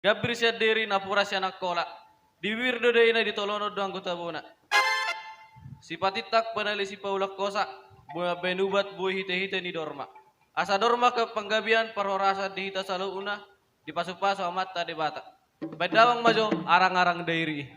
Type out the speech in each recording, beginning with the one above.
Gabri siya diri na pura siya nagkola. Diwirdo day na ditolonod ang gutabuna. Si patitak panali si Paulak Kosa. Buya benubat buhay hite-hite ni Dorma. Asa Dorma ke panggabian parorasa dihita sa luuna. Dipasu-pasu amata di bata. Bedawang majo arang-arang dairi.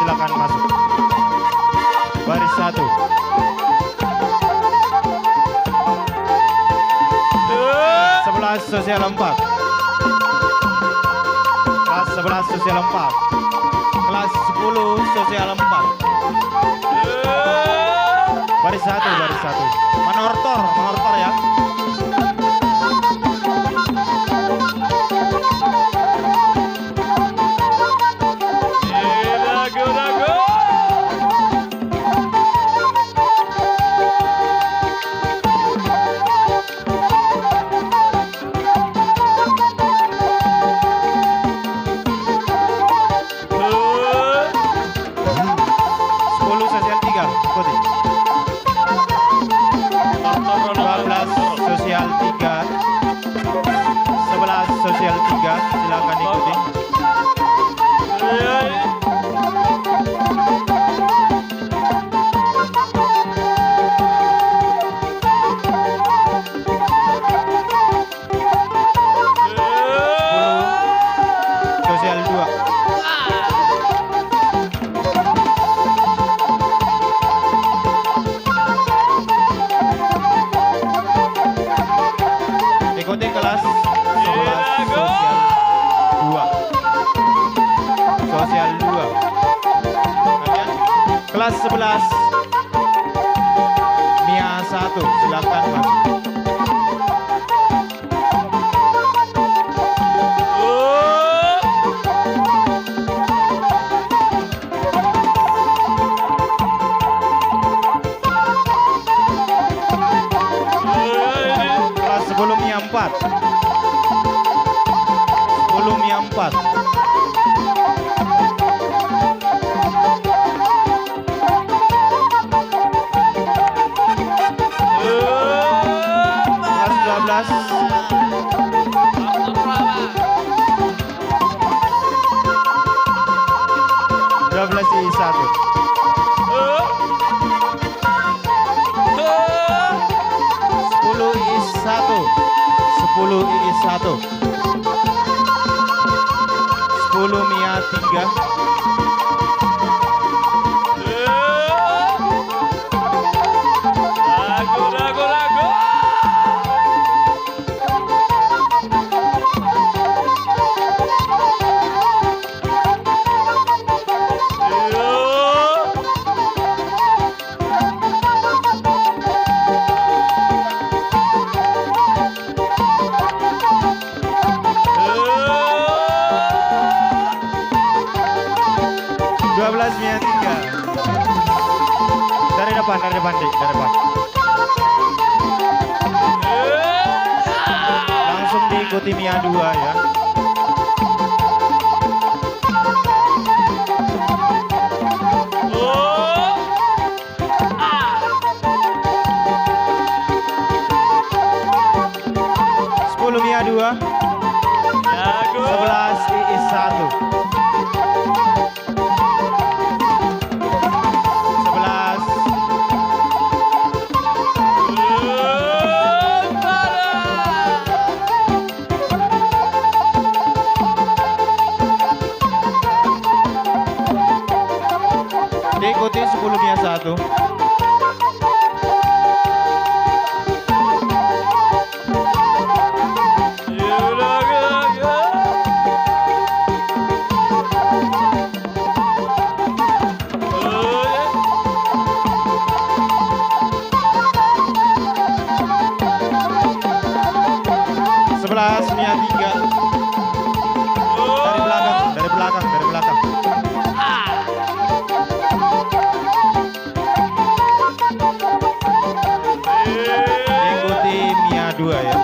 Silakan masuk. Baris 1. Sebelas sosial 4. Kelas 11 sosial 4. Kelas 10 sosial 4. Baris 1, baris 1. Menortor ya. Sosial 3, silakan ikuti. Sosial 2. Ikuti kelas 11 sosial 2. Kelas 11 Mia 1, silakan masuk. Kelas sebelumnya 4. Sebelumnya 4. Kelas 12 Iis 1. 10 Mia 3. Ragu. Mia 3. Dari depan, Dik, dari depan. Langsung diikuti Mia 2 ya. Mia 2. 11 Iis 1. 11. Diikuti 10 Mia 1. Mia 3. Dari belakang. Ikuti Mia 2 ya.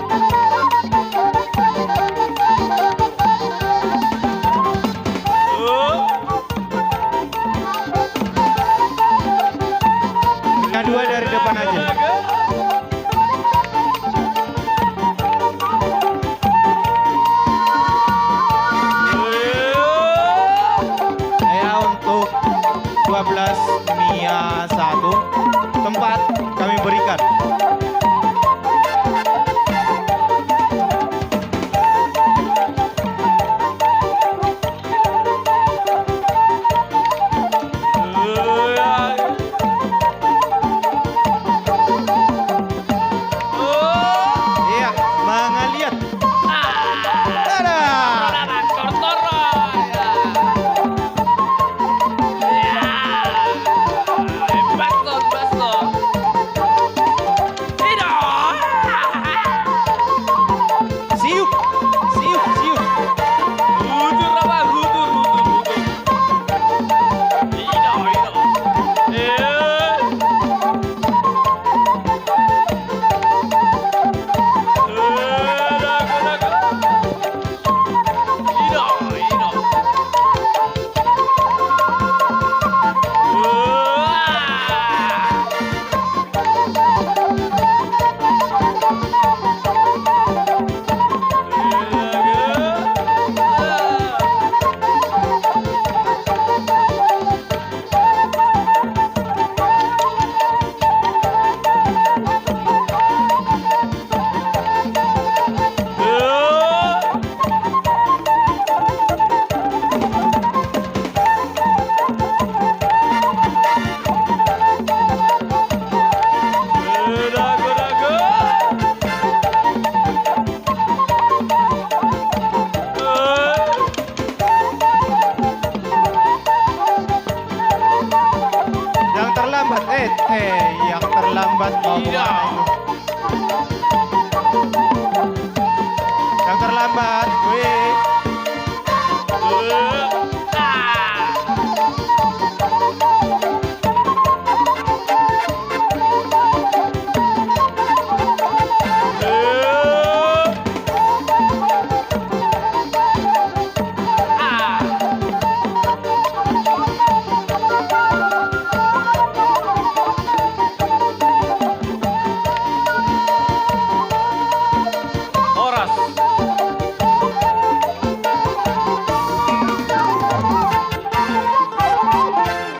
Mia 2 dari depan aja. Mia 1 tempat kami berikan. Iya, mengaliat. Yang terlambat mau kemana itu? Yang terlambat